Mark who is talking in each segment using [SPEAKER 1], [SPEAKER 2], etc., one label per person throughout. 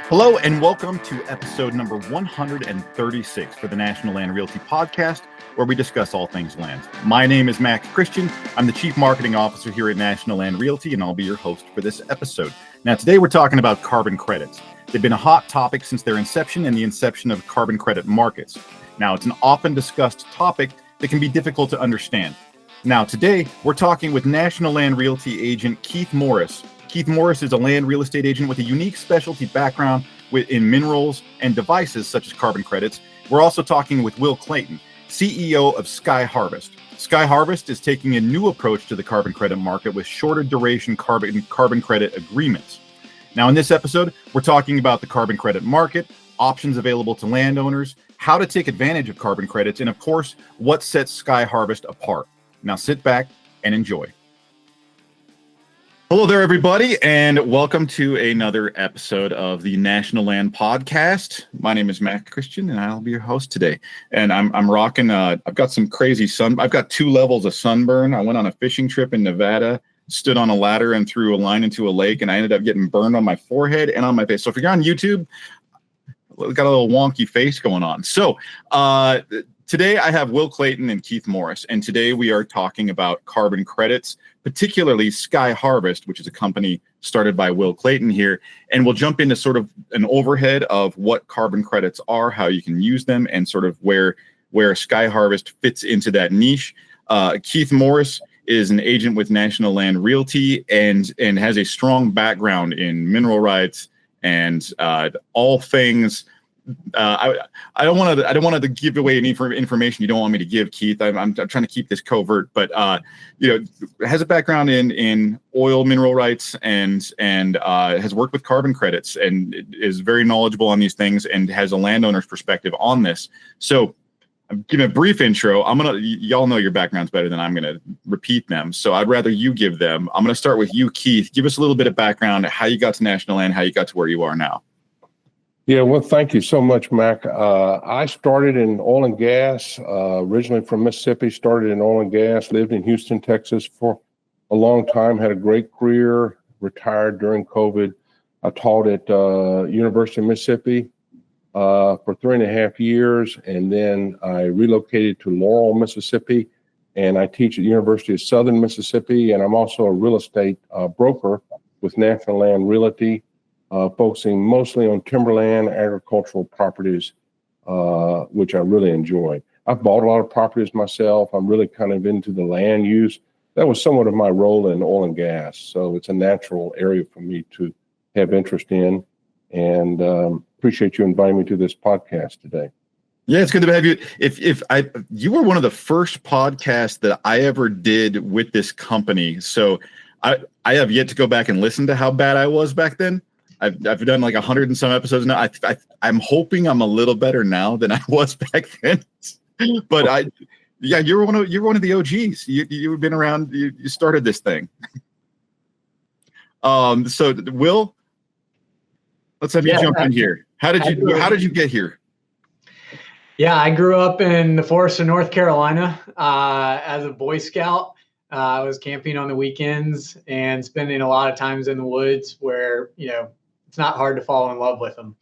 [SPEAKER 1] Hello and welcome to episode number 136 for the National Land Realty podcast, where we discuss all things land. My name is Max Christian. I'm the Chief Marketing Officer here at National Land Realty, and I'll be your host for this episode. Now, today we're talking about carbon credits. They've been a hot topic since their inception and the inception of carbon credit markets. Now, it's an often discussed topic that can be difficult to understand. Now, today we're talking with National Land Realty agent Keith Morris. Keith Morris is a land real estate agent with a unique specialty background in minerals and devices such as carbon credits. We're also talking with Will Clayton, CEO of Sky Harvest. Sky Harvest is taking a new approach to the carbon credit market with shorter duration carbon credit agreements. Now, in this episode, we're talking about the carbon credit market, options available to landowners, how to take advantage of carbon credits, and of course, what sets Sky Harvest apart. Now sit back and enjoy. Hello there, everybody, and welcome to another episode of the National Land Podcast. My name is Matt Christian, and I'll be your host today. And I'm rocking. I've got some crazy I've got 2 levels of sunburn. I went on a fishing trip in Nevada, stood on a ladder and threw a line into a lake, and I ended up getting burned on my forehead and on my face. So if you're on YouTube, I've got a little wonky face going on. So today I have Will Clayton and Keith Morris, and today we are talking about carbon credits, particularly Sky Harvest, which is a company started by Will Clayton here. And we'll jump into sort of an overhead of what carbon credits are, how you can use them, and sort of where Sky Harvest fits into that niche. Keith Morris is an agent with National Land Realty and has a strong background in mineral rights and all things. I don't want to give away any information you don't want me to give, Keith. I'm trying to keep this covert, but has a background in oil, mineral rights, and has worked with carbon credits and is very knowledgeable on these things and has a landowner's perspective on this. So, I'm giving a brief intro. Y'all know your backgrounds better than I'm gonna repeat them. So I'd rather you give them. I'm gonna start with you, Keith. Give us a little bit of background, how you got to National Land, how you got to where you are now.
[SPEAKER 2] Yeah, well, thank you so much, Mac. I started in oil and gas, originally from Mississippi, started in oil and gas, lived in Houston, Texas for a long time, had a great career, retired during COVID. I taught at University of Mississippi for 3.5 years, and then I relocated to Laurel, Mississippi, and I teach at the University of Southern Mississippi, and I'm also a real estate broker with National Land Realty, focusing mostly on timberland, agricultural properties, which I really enjoy. I've bought a lot of properties myself. I'm really kind of into the land use. That was somewhat of my role in oil and gas. So it's a natural area for me to have interest in, and appreciate you inviting me to this podcast today.
[SPEAKER 1] Yeah, it's good to have you. You were one of the first podcasts that I ever did with this company. So I have yet to go back and listen to how bad I was back then. I've done like 100 and some episodes now. I'm hoping I'm a little better now than I was back then. But you're one of the OGs. You've been around. You started this thing. So Will, let's have you jump in here. How did you get here?
[SPEAKER 3] Yeah, I grew up in the forest of North Carolina as a Boy Scout. I was camping on the weekends and spending a lot of times in the woods where, it's not hard to fall in love with them.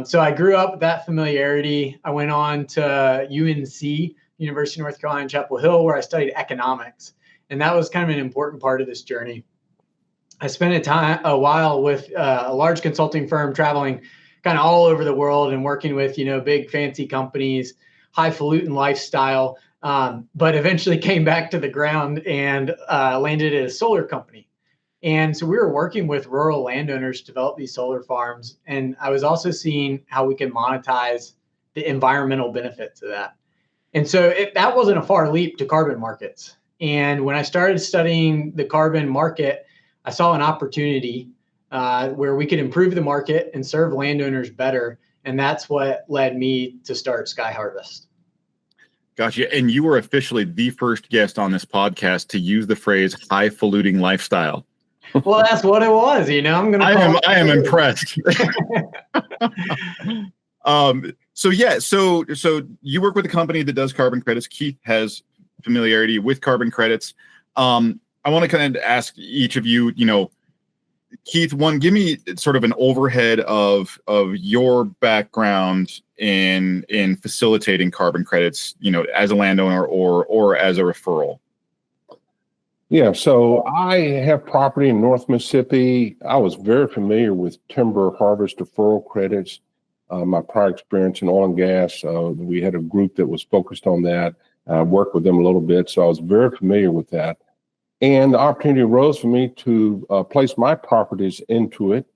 [SPEAKER 3] So I grew up with that familiarity. I went on to UNC, University of North Carolina, Chapel Hill, where I studied economics. And that was kind of an important part of this journey. I spent a while with a large consulting firm, traveling kind of all over the world and working with, big fancy companies, highfalutin lifestyle, but eventually came back to the ground and landed at a solar company. And so we were working with rural landowners to develop these solar farms. And I was also seeing how we can monetize the environmental benefits of that. And so that wasn't a far leap to carbon markets. And when I started studying the carbon market, I saw an opportunity where we could improve the market and serve landowners better. And that's what led me to start Sky Harvest.
[SPEAKER 1] Gotcha. And you were officially the first guest on this podcast to use the phrase highfalutin lifestyle.
[SPEAKER 3] Well, that's what it was. I
[SPEAKER 1] am impressed. So you work with a company that does carbon credits. Keith has familiarity with carbon credits. I want to kind of ask each of you, Keith, give me sort of an overhead of your background in facilitating carbon credits, as a landowner or as a referral.
[SPEAKER 2] Yeah, so I have property in North Mississippi. I was very familiar with timber harvest deferral credits. My prior experience in oil and gas, we had a group that was focused on that. I worked with them a little bit, so I was very familiar with that. And the opportunity arose for me to place my properties into it.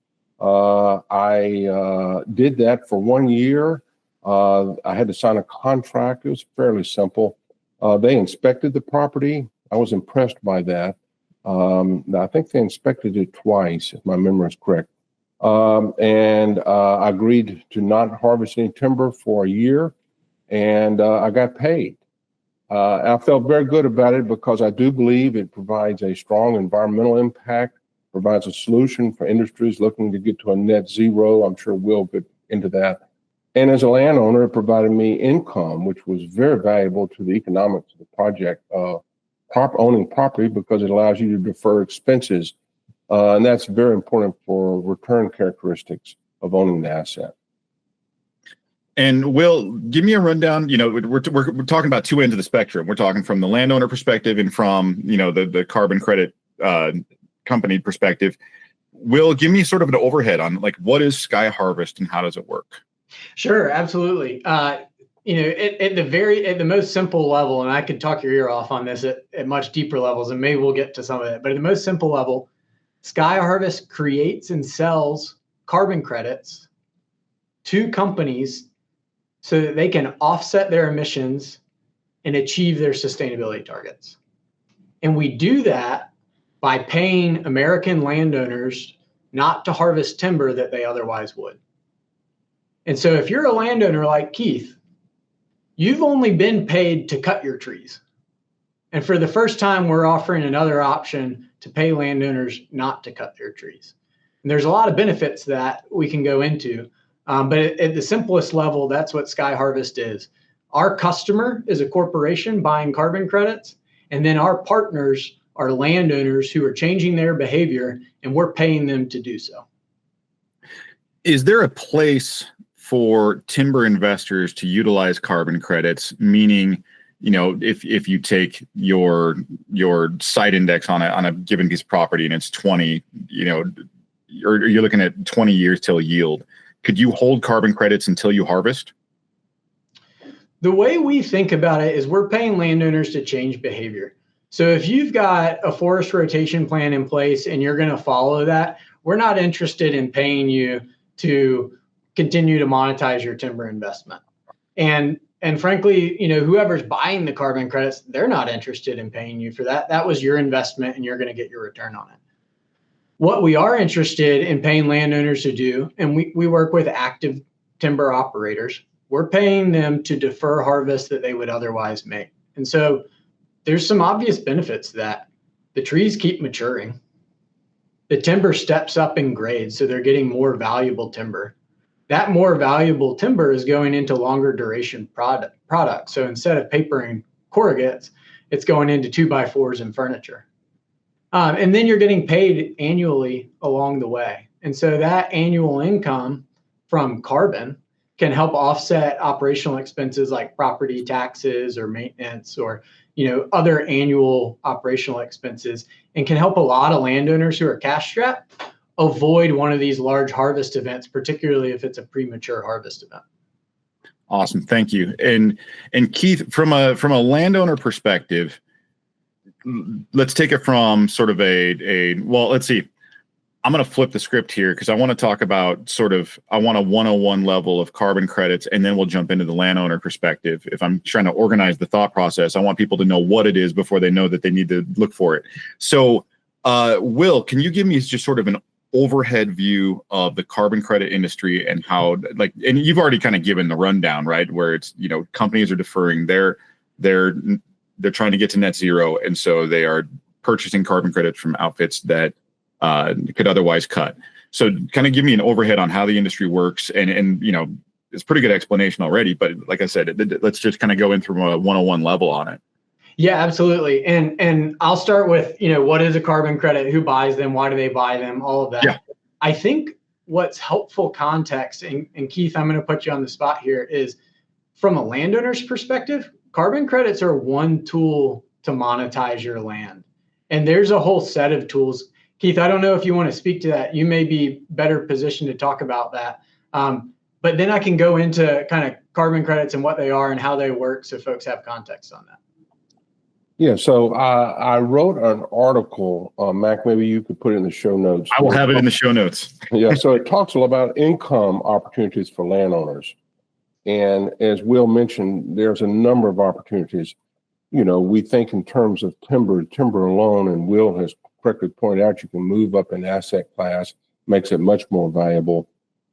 [SPEAKER 2] I did that for 1 year. I had to sign a contract. It was fairly simple. They inspected the property. I was impressed by that. I think they inspected it twice, if my memory is correct. And I agreed to not harvest any timber for a year, and I got paid. I felt very good about it because I do believe it provides a strong environmental impact, provides a solution for industries looking to get to a net zero. I'm sure we'll get into that. And as a landowner, it provided me income, which was very valuable to the economics of the project, owning property, because it allows you to defer expenses. And that's very important for return characteristics of owning the asset.
[SPEAKER 1] And Will, give me a rundown. We're talking about two ends of the spectrum. We're talking from the landowner perspective and from, the carbon credit company perspective. Will, give me sort of an overhead on what is Sky Harvest and how does it work?
[SPEAKER 3] Sure, absolutely. At the most simple level, and I could talk your ear off on this at much deeper levels, and maybe we'll get to some of it. But at the most simple level, Sky Harvest creates and sells carbon credits to companies so that they can offset their emissions and achieve their sustainability targets. And we do that by paying American landowners not to harvest timber that they otherwise would. And so if you're a landowner like Keith, you've only been paid to cut your trees. And for the first time, we're offering another option to pay landowners not to cut their trees. And there's a lot of benefits that we can go into. But at the simplest level, that's what Sky Harvest is. Our customer is a corporation buying carbon credits, and then our partners are landowners who are changing their behavior, and we're paying them to do so.
[SPEAKER 1] Is there a place for timber investors to utilize carbon credits? Meaning, if you take your site index on a given piece of property and it's 20, or you're looking at 20 years till yield. Could you hold carbon credits until you harvest?
[SPEAKER 3] The way we think about it is we're paying landowners to change behavior. So if you've got a forest rotation plan in place and you're going to follow that, we're not interested in paying you to continue to monetize your timber investment. And frankly, whoever's buying the carbon credits, they're not interested in paying you for that. That was your investment and you're going to get your return on it. What we are interested in paying landowners to do, and we work with active timber operators, we're paying them to defer harvest that they would otherwise make. And so there's some obvious benefits to that. The trees keep maturing. The timber steps up in grade, so they're getting more valuable timber. That more valuable timber is going into longer duration products. So instead of paper and corrugates, it's going into 2x4s and furniture. And then you're getting paid annually along the way. And so that annual income from carbon can help offset operational expenses like property taxes or maintenance or other annual operational expenses, and can help a lot of landowners who are cash strapped avoid one of these large harvest events, particularly if it's a premature harvest event.
[SPEAKER 1] Awesome, thank you. And Keith, from a landowner perspective, let's take it from sort of let's see. I'm going to flip the script here because I want to talk about I want a 101 level of carbon credits, and then we'll jump into the landowner perspective. If I'm trying to organize the thought process, I want people to know what it is before they know that they need to look for it. So, Will, can you give me just sort of an overhead view of the carbon credit industry and how, and you've already kind of given the rundown, right? Where it's, companies are deferring, they're trying to get to net zero. And so they are purchasing carbon credits from outfits that could otherwise cut. So kind of give me an overhead on how the industry works. And it's a pretty good explanation already, but like I said, let's just kind of go in from a 101 level on it.
[SPEAKER 3] Yeah, absolutely. And I'll start with, what is a carbon credit? Who buys them? Why do they buy them? All of that.
[SPEAKER 1] Yeah.
[SPEAKER 3] I think what's helpful context, and Keith, I'm going to put you on the spot here, is from a landowner's perspective, carbon credits are one tool to monetize your land. And there's a whole set of tools. Keith, I don't know if you want to speak to that. You may be better positioned to talk about that. But then I can go into kind of carbon credits and what they are and how they work so folks have context on that.
[SPEAKER 2] Yeah, so I wrote an article, Mac, maybe you could put it in the show notes.
[SPEAKER 1] I will have it in the show notes.
[SPEAKER 2] Yeah, so it talks a lot about income opportunities for landowners. And as Will mentioned, there's a number of opportunities. We think in terms of timber alone, and Will has correctly pointed out, you can move up an asset class, makes it much more valuable.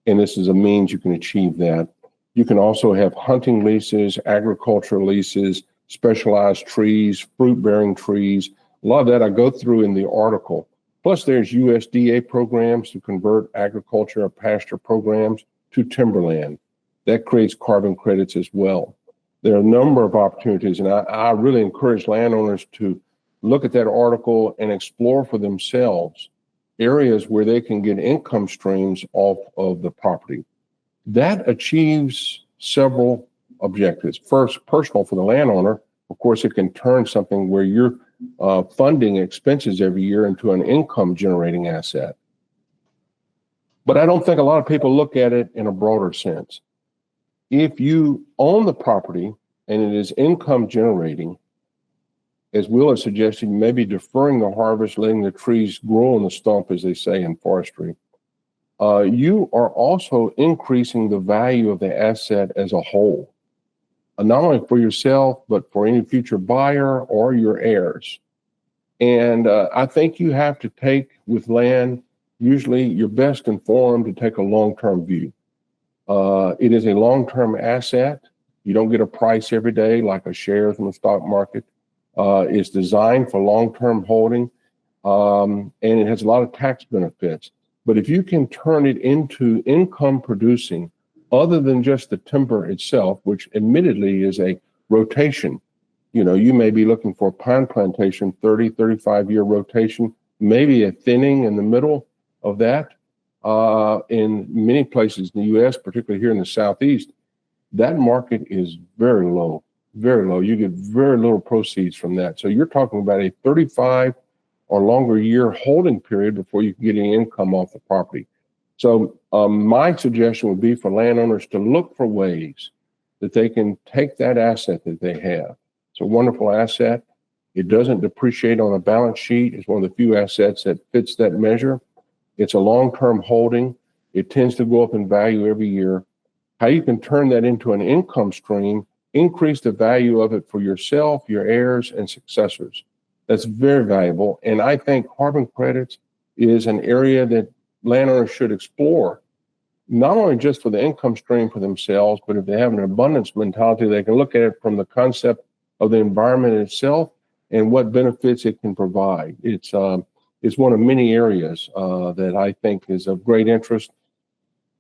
[SPEAKER 2] And this is a means you can achieve that. You can also have hunting leases, agricultural leases, specialized trees, fruit-bearing trees. A lot of that I go through in the article. Plus, there's USDA programs to convert agriculture or pasture programs to timberland. That creates carbon credits as well. There are a number of opportunities, and I really encourage landowners to look at that article and explore for themselves areas where they can get income streams off of the property. That achieves several objectives. First, personal for the landowner. Of course, it can turn something where you're funding expenses every year into an income generating asset. But I don't think a lot of people look at it in a broader sense. If you own the property and it is income generating, as Will has suggested, you may be deferring the harvest, letting the trees grow on the stump, as they say in forestry. You are also increasing the value of the asset as a whole, not only for yourself, but for any future buyer or your heirs. And I think you have to take with land, usually you're best informed to take a long-term view. It is a long-term asset. You don't get a price every day like a share in the stock market. It's designed for long-term holding, and it has a lot of tax benefits. But if you can turn it into income producing, other than just the timber itself, which admittedly is a rotation, you may be looking for a pine plantation, 30, 35-year rotation, maybe a thinning in the middle of that. In many places in the U.S., particularly here in the Southeast, that market is very low, very low. You get very little proceeds from that. So you're talking about a 35 or longer year holding period before you can get any income off the property. So my suggestion would be for landowners to look for ways that they can take that asset that they have. It's a wonderful asset. It doesn't depreciate on a balance sheet. It's one of the few assets that fits that measure. It's a long-term holding. It tends to go up in value every year. How you can turn that into an income stream, increase the value of it for yourself, your heirs, and successors. That's very valuable. And I think carbon credits is an area that landowners should explore, not only just for the income stream for themselves, but if they have an abundance mentality, they can look at it from the concept of the environment itself and what benefits it can provide. It's one of many areas that I think is of great interest.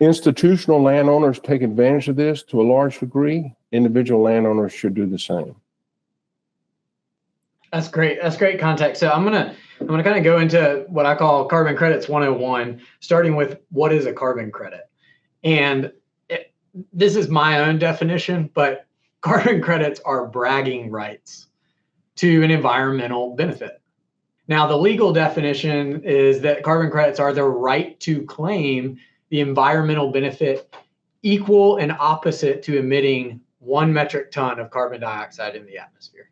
[SPEAKER 2] Institutional landowners take advantage of this to a large degree. Individual landowners should do the same.
[SPEAKER 3] That's great. That's great context. So I'm gonna kind of go into what I call carbon credits 101, starting with what is a carbon credit. And this is my own definition, but carbon credits are bragging rights to an environmental benefit. Now, the legal definition is that carbon credits are the right to claim the environmental benefit equal and opposite to emitting 1 metric ton of carbon dioxide in the atmosphere.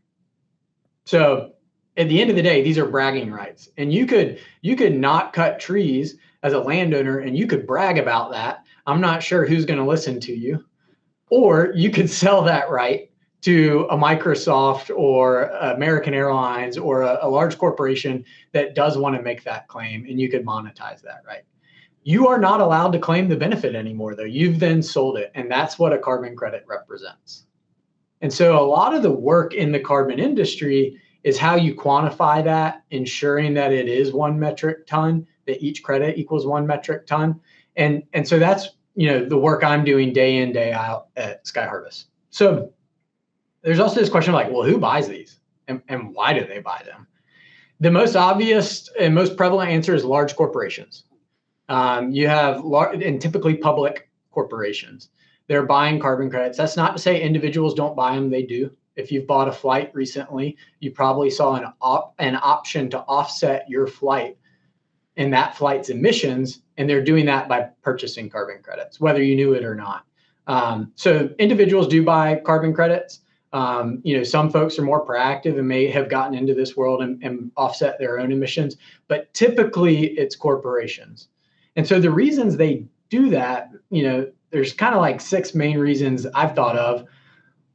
[SPEAKER 3] So at the end of the day, these are bragging rights. And you could not cut trees as a landowner and you could brag about that. I'm not sure who's going to listen to you. Or you could sell that right to a Microsoft or American Airlines or a large corporation that does want to make that claim, and you could monetize that right. You are not allowed to claim the benefit anymore, though. You've then sold it, and that's what a carbon credit represents. And so a lot of the work in the carbon industry is how you quantify that, ensuring that it is 1 metric ton, that each credit equals 1 metric ton. And so that's the work I'm doing day in, day out at Sky Harvest. So there's also this question like, well, who buys these? and why do they buy them? The most obvious and most prevalent answer is large corporations. You have large and typically public corporations. They're buying carbon credits. That's not to say individuals don't buy them. They do. If you've bought a flight recently, you probably saw an option to offset your flight and that flight's emissions, and they're doing that by purchasing carbon credits, whether you knew it or not. So individuals do buy carbon credits. Some folks are more proactive and may have gotten into this world and offset their own emissions, but typically it's corporations. And so the reasons they do that, there's kind of like 6 main reasons I've thought of.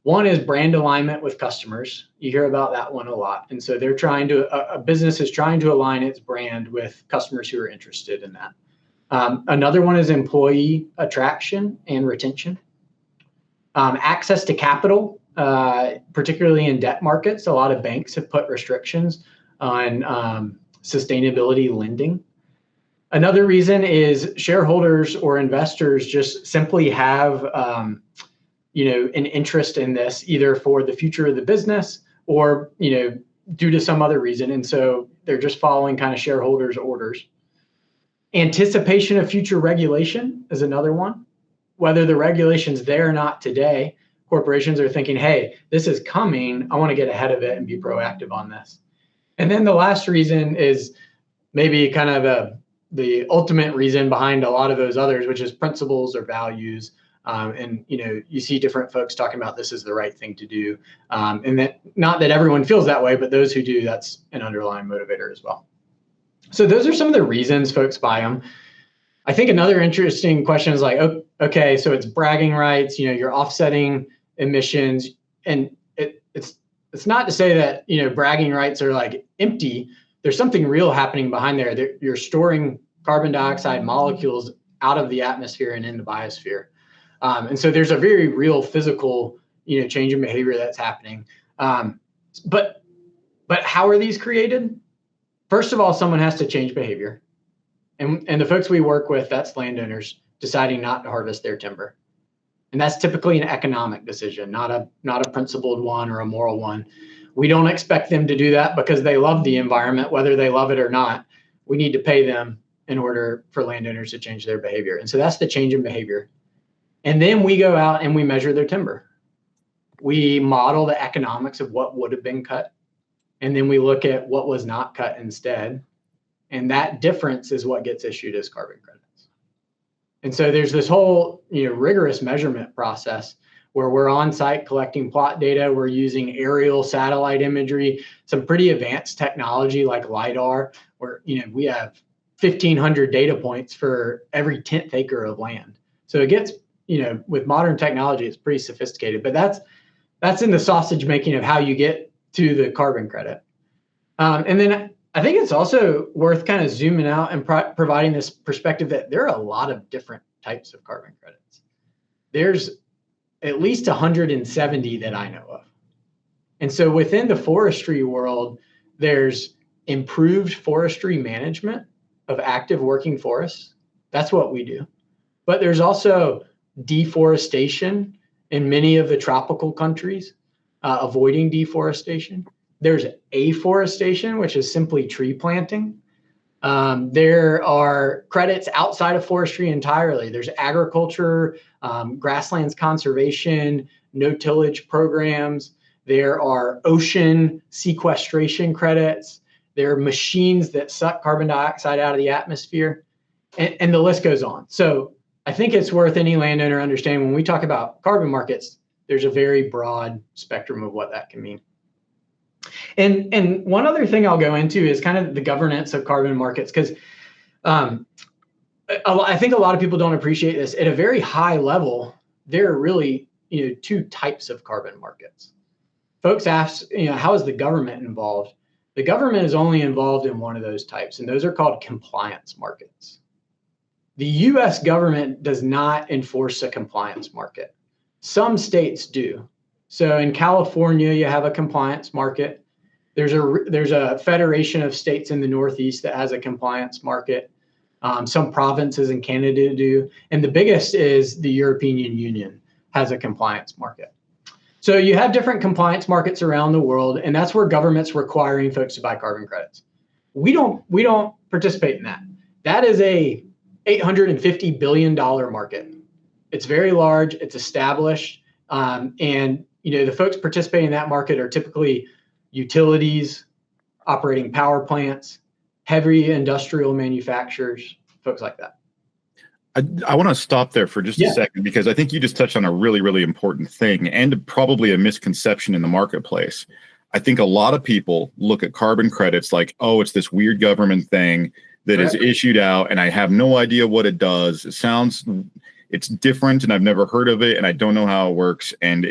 [SPEAKER 3] One is brand alignment with customers. You hear about that one a lot. And so they're a business is trying to align its brand with customers who are interested in that. Another one is employee attraction and retention. Access to capital, particularly in debt markets. A lot of banks have put restrictions on sustainability lending. Another reason is shareholders or investors just simply have an interest in this, either for the future of the business or due to some other reason. And so they're just following kind of shareholders' orders. Anticipation of future regulation is another one. Whether the regulation's there or not today, corporations are thinking, hey, this is coming. I want to get ahead of it and be proactive on this. And then the last reason is maybe kind of the ultimate reason behind a lot of those others, which is principles or values. And you see different folks talking about this is the right thing to do. And that not that everyone feels that way, but those who do, that's an underlying motivator as well. So those are some of the reasons folks buy them. I think another interesting question is like, okay, so it's bragging rights, you're offsetting emissions, and it's not to say that, bragging rights are like empty. There's something real happening behind there. You're storing carbon dioxide molecules out of the atmosphere and in the biosphere. And so there's a very real physical, change in behavior that's happening. But how are these created? First of all, someone has to change behavior. And the folks we work with, that's landowners deciding not to harvest their timber. And that's typically an economic decision, not a principled one or a moral one. We don't expect them to do that because they love the environment, whether they love it or not. We need to pay them in order for landowners to change their behavior. And so that's the change in behavior. And then we go out and we measure their timber. We model the economics of what would have been cut. And then we look at what was not cut instead. And that difference is what gets issued as carbon credits. And so there's this whole rigorous measurement process where we're on site collecting plot data. We're using aerial satellite imagery, some pretty advanced technology like LiDAR, where we have 1,500 data points for every 10th acre of land. So it gets, with modern technology, it's pretty sophisticated. But that's in the sausage making of how you get to the carbon credit. And then I think it's also worth kind of zooming out and providing this perspective that there are a lot of different types of carbon credits. There's at least 170 that I know of. And so within the forestry world, there's improved forestry management of active working forests. That's what we do. But there's also deforestation in many of the tropical countries, avoiding deforestation. There's afforestation, which is simply tree planting. There are credits outside of forestry entirely. There's agriculture, grasslands conservation, no-tillage programs. There are ocean sequestration credits. There are machines that suck carbon dioxide out of the atmosphere, and the list goes on. So I think it's worth any landowner understanding when we talk about carbon markets, there's a very broad spectrum of what that can mean. And one other thing I'll go into is kind of the governance of carbon markets, because I think a lot of people don't appreciate this. At a very high level, there are really 2 types of carbon markets. Folks ask, how is the government involved? The government is only involved in one of those types, and those are called compliance markets. The U.S. government does not enforce a compliance market. Some states do. So in California, you have a compliance market. There's a federation of states in the Northeast that has a compliance market. Some provinces in Canada do. And the biggest is the European Union has a compliance market. So you have different compliance markets around the world, and that's where government's requiring folks to buy carbon credits. We don't participate in that. That is a $850 billion market. It's very large, it's established, and the folks participating in that market are typically utilities, operating power plants, heavy industrial manufacturers, folks like that.
[SPEAKER 1] I want to stop there for just a second, because I think you just touched on a really, really important thing, and probably a misconception in the marketplace. I think a lot of people look at carbon credits like, oh, it's this weird government thing that is issued out, and I have no idea what it does. It's different, and I've never heard of it, and I don't know how it works. And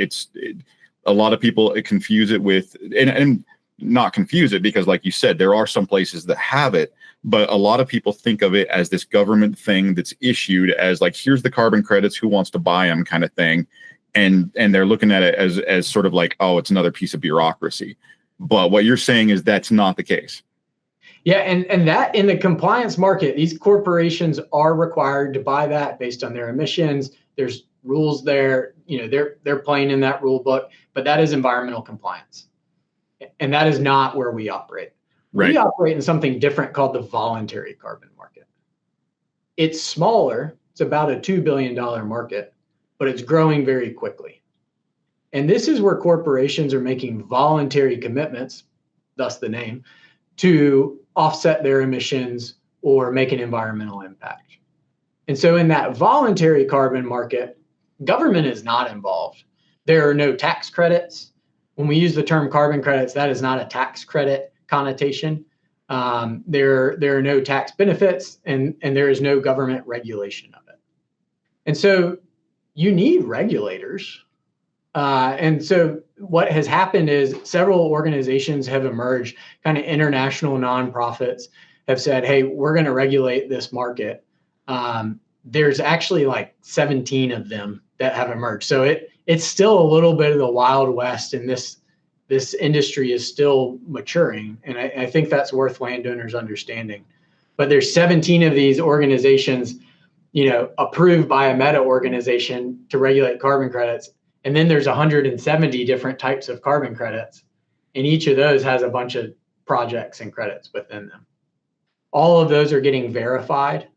[SPEAKER 1] a lot of people confuse it with, and not confuse it, because like you said, there are some places that have it, but a lot of people think of it as this government thing that's issued as like, here's the carbon credits, who wants to buy them kind of thing. And they're looking at it as sort of like, oh, it's another piece of bureaucracy. But what you're saying is that's not the case.
[SPEAKER 3] Yeah, and that in the compliance market, these corporations are required to buy that based on their emissions. There's rules there, they're playing in that rule book, but that is environmental compliance. And that is not where we operate. Right. We operate in something different called the voluntary carbon market. It's smaller, it's about a $2 billion market, but it's growing very quickly. And this is where corporations are making voluntary commitments, thus the name, to offset their emissions or make an environmental impact. And so in that voluntary carbon market, government is not involved. There are no tax credits. When we use the term carbon credits, that is not a tax credit connotation. There are no tax benefits, and there is no government regulation of it. And so you need regulators. And so what has happened is several organizations have emerged, kind of international nonprofits have said, hey, we're going to regulate this market. There's actually like 17 of them that have emerged. So it's still a little bit of the Wild West, and this industry is still maturing. And I think that's worth landowners understanding. But there's 17 of these organizations, approved by a meta organization to regulate carbon credits. And then there's 170 different types of carbon credits. And each of those has a bunch of projects and credits within them. All of those are getting verified.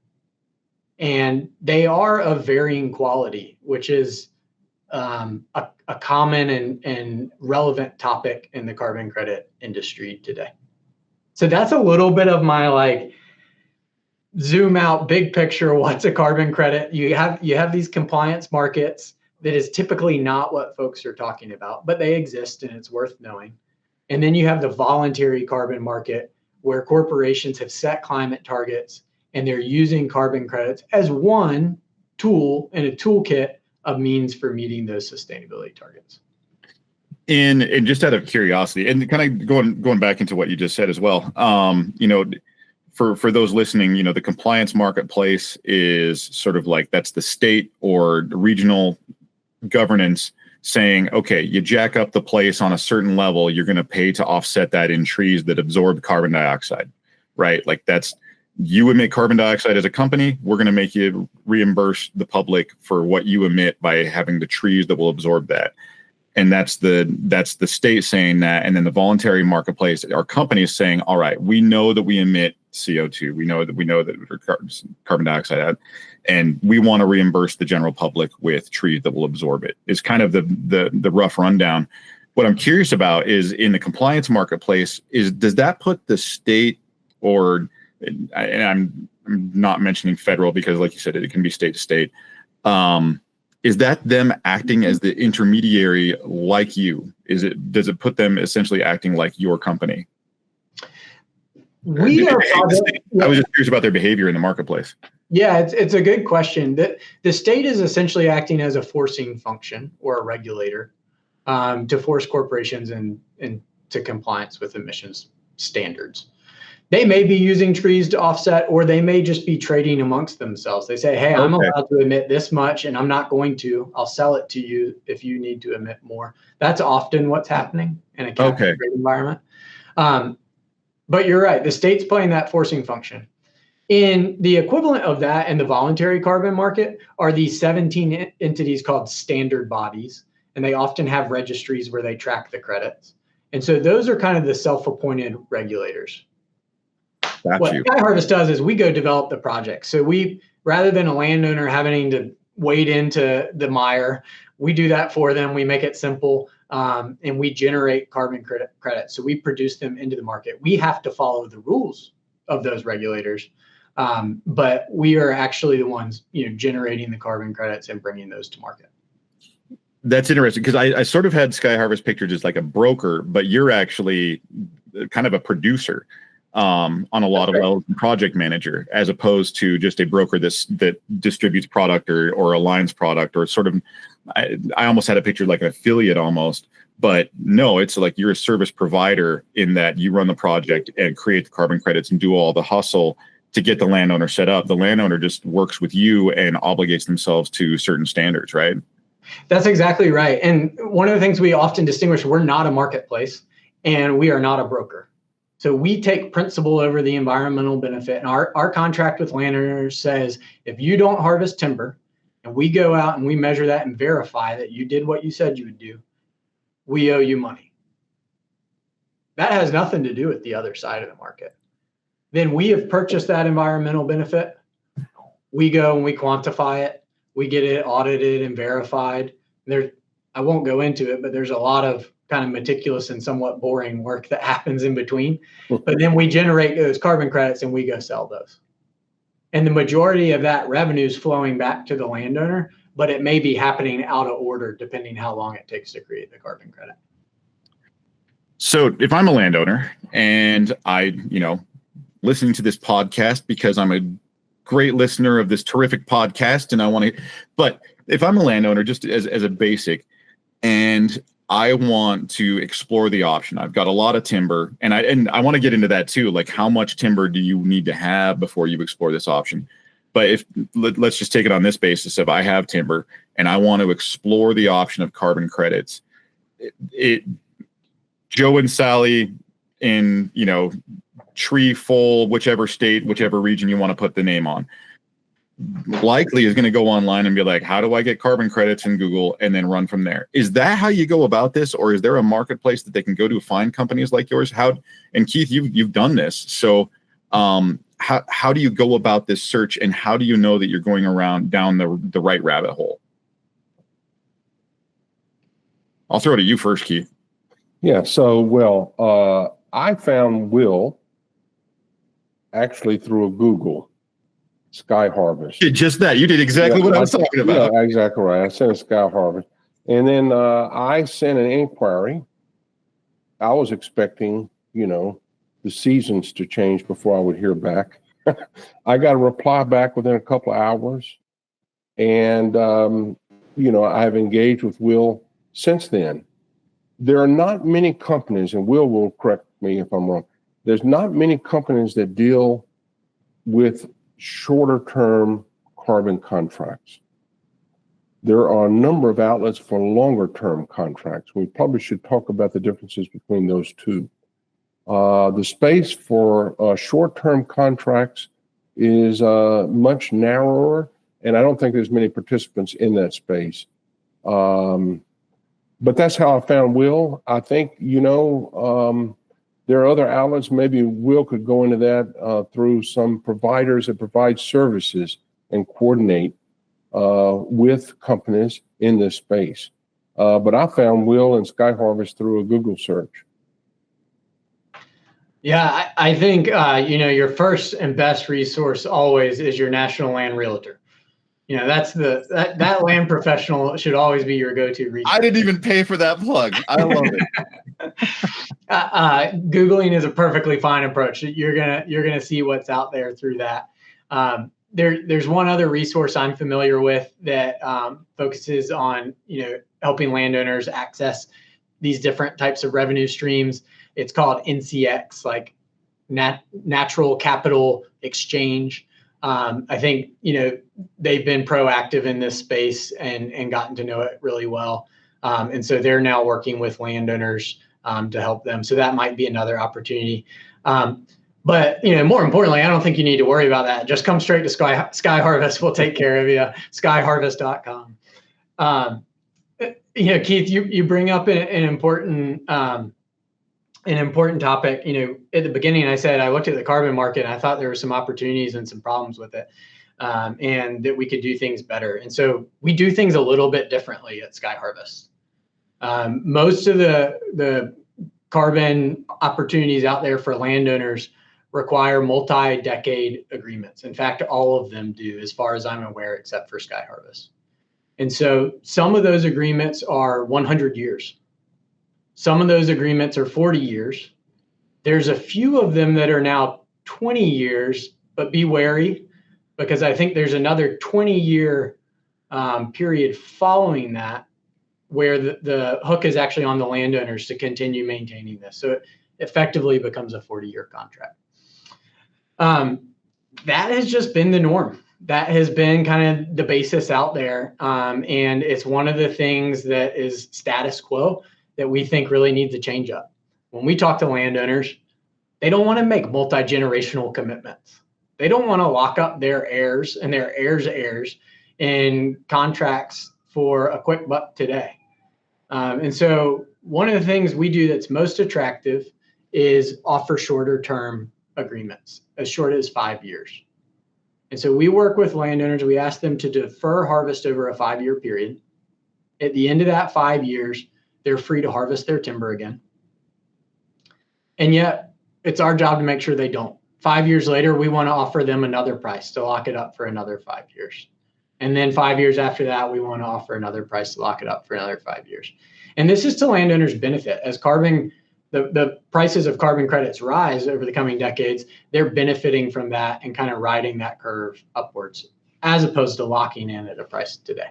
[SPEAKER 3] And they are of varying quality, which is a common and relevant topic in the carbon credit industry today. So that's a little bit of my zoom out big picture. What's a carbon credit? You have these compliance markets that is typically not what folks are talking about, but they exist and it's worth knowing. And then you have the voluntary carbon market, where corporations have set climate targets and they're using carbon credits as one tool in a toolkit of means for meeting those sustainability targets.
[SPEAKER 1] And just out of curiosity, and kind of going back into what you just said as well, for those listening, the compliance marketplace is sort of like, that's the state or regional governance saying, okay, you jack up the place on a certain level, you're going to pay to offset that in trees that absorb carbon dioxide, right? Like you emit carbon dioxide as a company, we're going to make you reimburse the public for what you emit by having the trees that will absorb that. And that's the state saying that. And then the voluntary marketplace, our company is saying, all right, we know that we emit CO2. We know that carbon dioxide, and we want to reimburse the general public with trees that will absorb it. Is kind of the rough rundown. What I'm curious about is, in the compliance marketplace, does that put the state, or, and I'm not mentioning federal because, like you said, it can be state to state. Is that them acting as the intermediary like you? Does it put them essentially acting like your company? I was just curious about their behavior in the marketplace.
[SPEAKER 3] Yeah, it's a good question. The state is essentially acting as a forcing function or a regulator to force corporations into compliance with emissions standards. They may be using trees to offset, or they may just be trading amongst themselves. They say, hey, I'm allowed to emit this much, and I'm not going to. I'll sell it to you if you need to emit more. That's often what's happening in a cap and trade environment. But you're right. The state's playing that forcing function. In the equivalent of that in the voluntary carbon market are these 17 entities called standard bodies. and they often have registries where they track the credits. And so those are kind of the self-appointed regulators. What Sky Harvest does is we go develop the project. So we, rather than a landowner having to wade into the mire, we do that for them. We make it simple, and we generate carbon credits. So we produce them into the market. We have to follow the rules of those regulators, but we are actually the ones, generating the carbon credits and bringing those to market.
[SPEAKER 1] That's interesting, because I sort of had Sky Harvest pictured as like a broker, but you're actually kind of a producer on a lot of levels, project manager, as opposed to just a broker that distributes product or aligns product, or sort of, I almost had a picture like an affiliate almost, but no, it's like you're a service provider in that you run the project and create the carbon credits and do all the hustle to get the landowner set up. The landowner just works with you and obligates themselves to certain standards, right?
[SPEAKER 3] That's exactly right. And one of the things we often distinguish, we're not a marketplace and we are not a broker. So we take principle over the environmental benefit. And our contract with landowners says, if you don't harvest timber and we go out and we measure that and verify that you did what you said you would do, we owe you money. That has nothing to do with the other side of the market. Then we have purchased that environmental benefit. We go and we quantify it. We get it audited and verified. I won't go into it, but there's a lot of kind of meticulous and somewhat boring work that happens in between. But then we generate those carbon credits and we go sell those. And the majority of that revenue is flowing back to the landowner, but it may be happening out of order depending how long it takes to create the carbon credit.
[SPEAKER 1] So if I'm a landowner and listening to this podcast because I'm a great listener of this terrific podcast and but if I'm a landowner, just as a basic, and I want to explore the option, I've got a lot of timber, and I want to get into that too. Like, how much timber do you need to have before you explore this option? But let's just take it on this basis of I have timber and I want to explore the option of carbon credits. Joe and Sally in, tree full, whichever state, whichever region you want to put the name on, likely is going to go online and be like, how do I get carbon credits in Google, and then run from there. Is that how you go about this? Or is there a marketplace that they can go to find companies like yours? And Keith, you've done this. So how do you go about this search, and how do you know that you're going down the right rabbit hole? I'll throw it to you first, Keith.
[SPEAKER 2] Yeah. So, I found Will actually through a Google, Sky Harvest.
[SPEAKER 1] Just that. You did exactly what I was talking about.
[SPEAKER 2] Yeah, exactly right. I sent a Sky Harvest. And then I sent an inquiry. I was expecting, the seasons to change before I would hear back. I got a reply back within a couple of hours. And, I have engaged with Will since then. There are not many companies, and Will correct me if I'm wrong, there's not many companies that deal with shorter term carbon contracts. There are a number of outlets for longer term contracts. We probably should talk about the differences between those two. The space for short term contracts is much narrower, and I don't think there's many participants in that space. But that's how I found Will. I think, there are other outlets. Maybe Will could go into that through some providers that provide services and coordinate with companies in this space. But I found Will and Sky Harvest through a Google search.
[SPEAKER 3] Yeah, I think, your first and best resource always is your National Land Realtor. That's that land professional should always be your go-to resource. I
[SPEAKER 1] didn't even pay for that plug. I love
[SPEAKER 3] it. Googling is a perfectly fine approach. You're gonna see what's out there through that. There's one other resource I'm familiar with that focuses on helping landowners access these different types of revenue streams. It's called NCX, like Natural Capital Exchange. I think, they've been proactive in this space and gotten to know it really well. And so they're now working with landowners to help them. So that might be another opportunity. But, more importantly, I don't think you need to worry about that. Just come straight to Sky Harvest. We'll take care of you. Skyharvest.com. Keith, you bring up an important topic. At the beginning, I said I looked at the carbon market and I thought there were some opportunities and some problems with it, and that we could do things better. And so we do things a little bit differently at Sky Harvest. Most of the carbon opportunities out there for landowners require multi-decade agreements. In fact, all of them do, as far as I'm aware, except for Sky Harvest. And so some of those agreements are 100 years. Some of those agreements are 40 years. There's a few of them that are now 20 years, but be wary, because I think there's another 20-year period following that where the hook is actually on the landowners to continue maintaining this. So it effectively becomes a 40-year contract. That has just been the norm. That has been kind of the basis out there. And it's one of the things that is status quo that we think really needs to change up. When we talk to landowners, they don't want to make multi-generational commitments. They don't want to lock up their heirs and their heirs' in contracts for a quick buck today. And so one of the things we do that's most attractive is offer shorter term agreements, as short as 5 years. And so we work with landowners. We ask them to defer harvest over a 5-year period. At the end of that 5 years, they're free to harvest their timber again. And yet it's our job to make sure they don't. 5 years later, we want to offer them another price to lock it up for another 5 years. And then 5 years after that, we want to offer another price to lock it up for another 5 years. And this is to landowners' benefit. As the prices of carbon credits rise over the coming decades, they're benefiting from that and kind of riding that curve upwards, as opposed to locking in at a price today.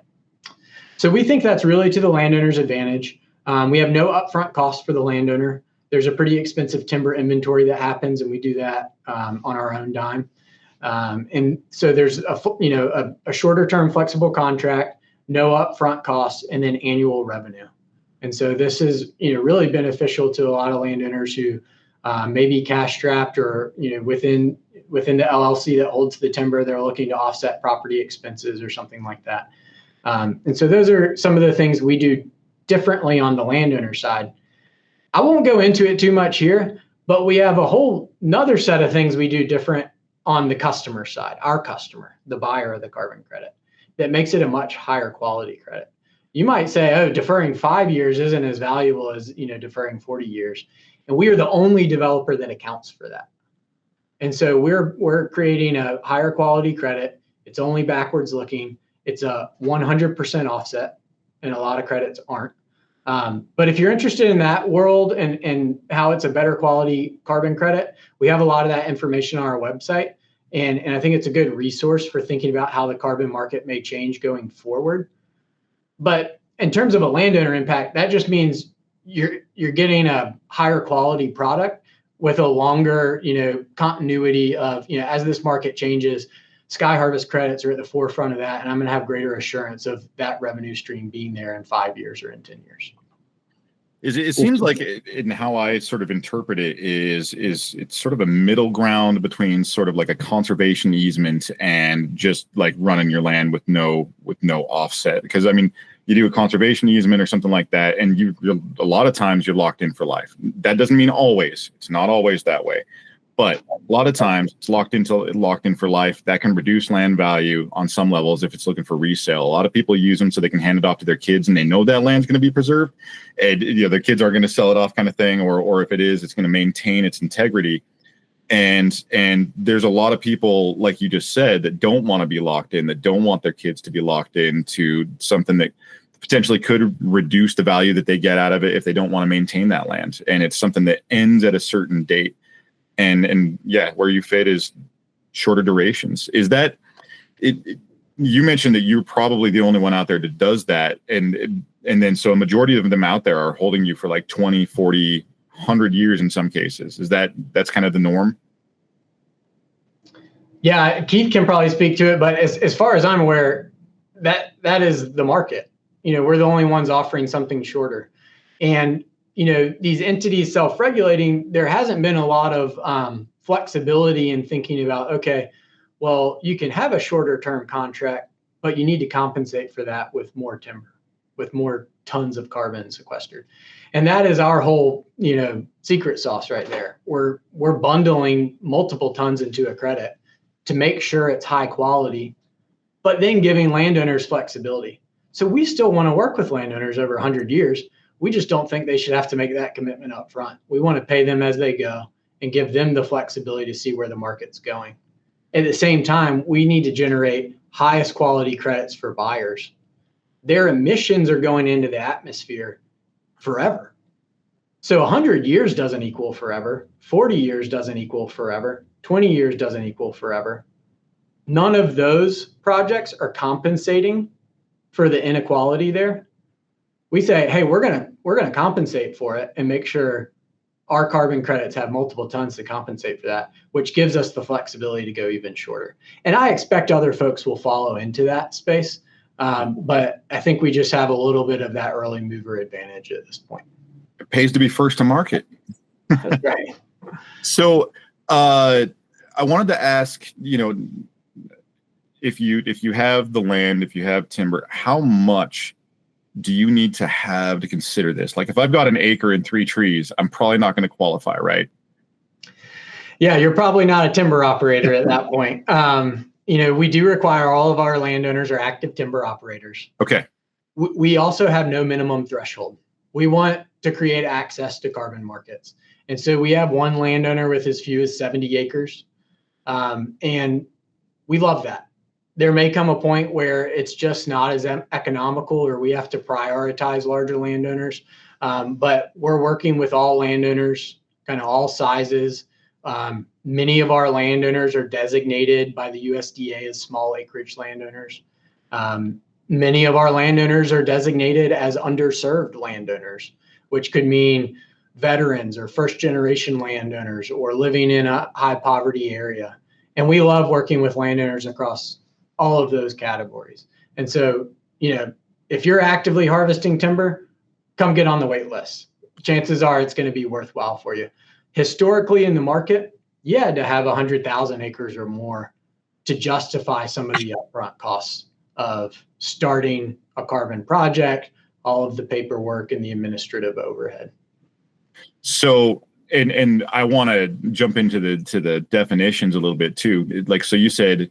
[SPEAKER 3] So we think that's really to the landowner's advantage. We have no upfront cost for the landowner. There's a pretty expensive timber inventory that happens, and we do that on our own dime. And so there's a shorter term flexible contract, no upfront costs, and then annual revenue. And so this is really beneficial to a lot of landowners who may be cash strapped, or within the LLC that holds the timber, they're looking to offset property expenses or something like that. And so those are some of the things we do differently on the landowner side. I won't go into it too much here, but we have a whole another set of things we do different on the customer side, our customer, the buyer of the carbon credit, that makes it a much higher quality credit. You might say, oh, deferring 5 years isn't as valuable as deferring 40 years. And we are the only developer that accounts for that. And so we're creating a higher quality credit. It's only backwards looking. It's a 100% offset, and a lot of credits aren't. But if you're interested in that world and how it's a better quality carbon credit, we have a lot of that information on our website. And I think it's a good resource for thinking about how the carbon market may change going forward. But in terms of a landowner impact, that just means you're getting a higher quality product with a longer, continuity of, as this market changes, Sky Harvest credits are at the forefront of that, and I'm going to have greater assurance of that revenue stream being there in 5 years or in 10 years.
[SPEAKER 1] It seems like, in how I sort of interpret it, is it's sort of a middle ground between sort of like a conservation easement and just like running your land with no offset. Because I mean, you do a conservation easement or something like that, and you're a lot of times you're locked in for life. That doesn't mean always. It's not always that way. But a lot of times it's locked in for life. That can reduce land value on some levels if it's looking for resale. A lot of people use them so they can hand it off to their kids, and they know that land's going to be preserved, and their kids are going to sell it off, kind of thing. Or if it is, it's going to maintain its integrity. And there's a lot of people, like you just said, that don't want to be locked in, that don't want their kids to be locked into something that potentially could reduce the value that they get out of it if they don't want to maintain that land. And it's something that ends at a certain date. And yeah, where you fit is shorter durations. Is that it? You mentioned that you're probably the only one out there that does that. And then so a majority of them out there are holding you for like 20, 40, 100 years in some cases. That's kind of the norm? Yeah,
[SPEAKER 3] Keith can probably speak to it, but as far as I'm aware, that is the market. We're the only ones offering something shorter. And these entities self-regulating, there hasn't been a lot of flexibility in thinking about, okay, well, you can have a shorter term contract, but you need to compensate for that with more timber. with more tons of carbon sequestered. And that is our whole, secret sauce right there. We're bundling multiple tons into a credit to make sure it's high quality, but then giving landowners flexibility. So we still want to work with landowners over 100 years. We just don't think they should have to make that commitment up front. We want to pay them as they go and give them the flexibility to see where the market's going. At the same time, we need to generate highest quality credits for buyers. Their emissions are going into the atmosphere forever. So 100 years doesn't equal forever. 40 years doesn't equal forever. 20 years doesn't equal forever. None of those projects are compensating for the inequality there. We say, hey, we're gonna compensate for it and make sure our carbon credits have multiple tons to compensate for that, which gives us the flexibility to go even shorter. And I expect other folks will follow into that space. But I think we just have a little bit of that early mover advantage at this point.
[SPEAKER 1] It pays to be first to market.
[SPEAKER 3] That's right.
[SPEAKER 1] So I wanted to ask, if you have the land, if you have timber, how much do you need to have to consider this? Like if I've got an acre and 3 trees, I'm probably not going to qualify, right?
[SPEAKER 3] Yeah, you're probably not a timber operator at that point. We do require all of our landowners are active timber operators.
[SPEAKER 1] Okay.
[SPEAKER 3] We also have no minimum threshold. We want to create access to carbon markets. And so we have one landowner with as few as 70 acres. And we love that. There may come a point where it's just not as economical or we have to prioritize larger landowners. But we're working with all landowners, kind of all sizes. Many of our landowners are designated by the USDA as small acreage landowners. Many of our landowners are designated as underserved landowners, which could mean veterans or first generation landowners or living in a high poverty area. And we love working with landowners across all of those categories. And so, if you're actively harvesting timber, come get on the wait list. Chances are it's going to be worthwhile for you. Historically in the market, you had to have 100,000 acres or more to justify some of the upfront costs of starting a carbon project, all of the paperwork and the administrative overhead.
[SPEAKER 1] So, and I want to jump into the definitions a little bit too. Like, so you said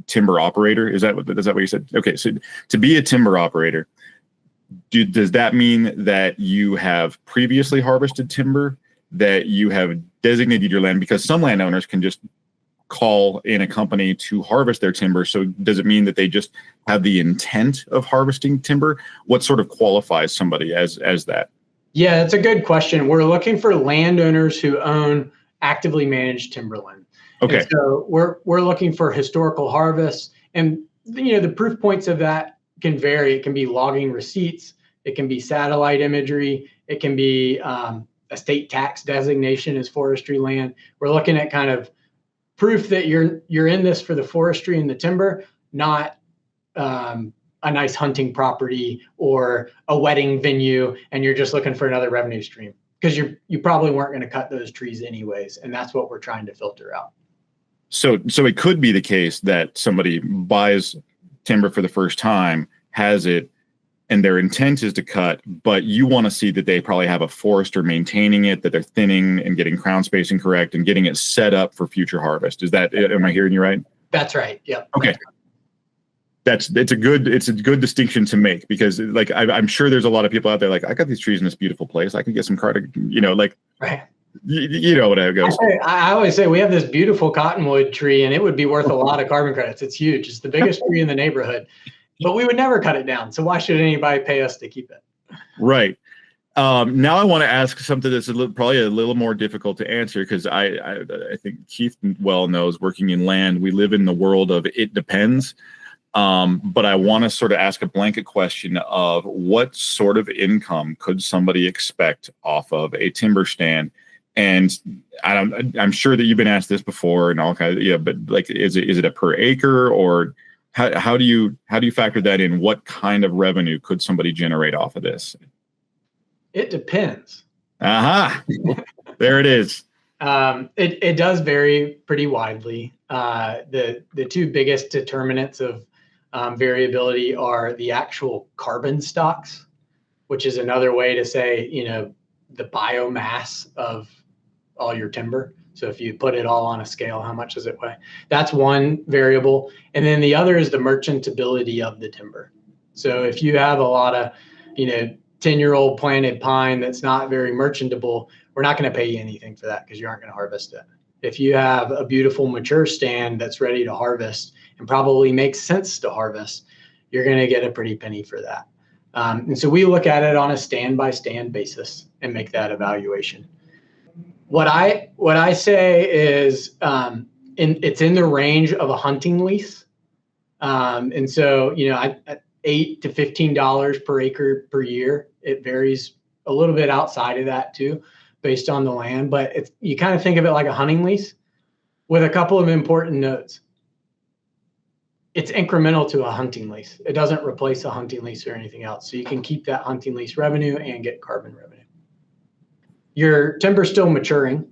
[SPEAKER 1] timber operator. Is that what you said? Okay. So to be a timber operator, does that mean that you have previously harvested timber, that you have designated your land? Because some landowners can just call in a company to harvest their timber. So does it mean that they just have the intent of harvesting timber? What sort of qualifies somebody as that?
[SPEAKER 3] Yeah, that's a good question. We're looking for landowners who own actively managed timberland.
[SPEAKER 1] Okay.
[SPEAKER 3] And so we're looking for historical harvests, and the proof points of that can vary. It can be logging receipts, it can be satellite imagery, it can be a state tax designation as forestry land. We're looking at kind of proof that you're in this for the forestry and the timber, not a nice hunting property or a wedding venue, and you're just looking for another revenue stream because you probably weren't going to cut those trees anyways, and that's what we're trying to filter out.
[SPEAKER 1] So it could be the case that somebody buys timber for the first time, has it, and their intent is to cut, but you want to see that they probably have a forester maintaining it, that they're thinning and getting crown spacing correct and getting it set up for future harvest. Am I hearing you right?
[SPEAKER 3] That's right. Yep.
[SPEAKER 1] Okay. It's a good distinction to make, because like I'm sure there's a lot of people out there like, I got these trees in this beautiful place, I can get some cardinal,
[SPEAKER 3] Right.
[SPEAKER 1] You know what I goes.
[SPEAKER 3] I always say we have this beautiful cottonwood tree and it would be worth a lot of carbon credits. It's huge. It's the biggest tree in the neighborhood, but we would never cut it down. So why should anybody pay us to keep it?
[SPEAKER 1] Right. Now I want to ask something that's probably a little more difficult to answer, because I think Keith well knows, working in land, we live in the world of it depends. But I want to sort of ask a blanket question of what sort of income could somebody expect off of a timber stand? And I'm sure that you've been asked this before and all kinds of, but like, is it a per acre, or how do you factor that in? What kind of revenue could somebody generate off of this?
[SPEAKER 3] It depends.
[SPEAKER 1] Aha, there it is.
[SPEAKER 3] It does vary pretty widely. The two biggest determinants of variability are the actual carbon stocks which is another way to say, the biomass of all your timber. So if you put it all on a scale, how much does it weigh? That's one variable. And then the other is the merchantability of the timber. So if you have a lot of, 10-year-old planted pine that's not very merchantable, we're not going to pay you anything for that because you aren't going to harvest it. If you have a beautiful mature stand that's ready to harvest and probably makes sense to harvest, you're going to get a pretty penny for that. And so we look at it on a stand by stand basis and make that evaluation. What I say is it's in the range of a hunting lease. And so, $8 to $15 per acre per year. It varies a little bit outside of that too, based on the land. But you kind of think of it like a hunting lease with a couple of important notes. It's incremental to a hunting lease. It doesn't replace a hunting lease or anything else. So you can keep that hunting lease revenue and get carbon revenue. Your timber's still maturing.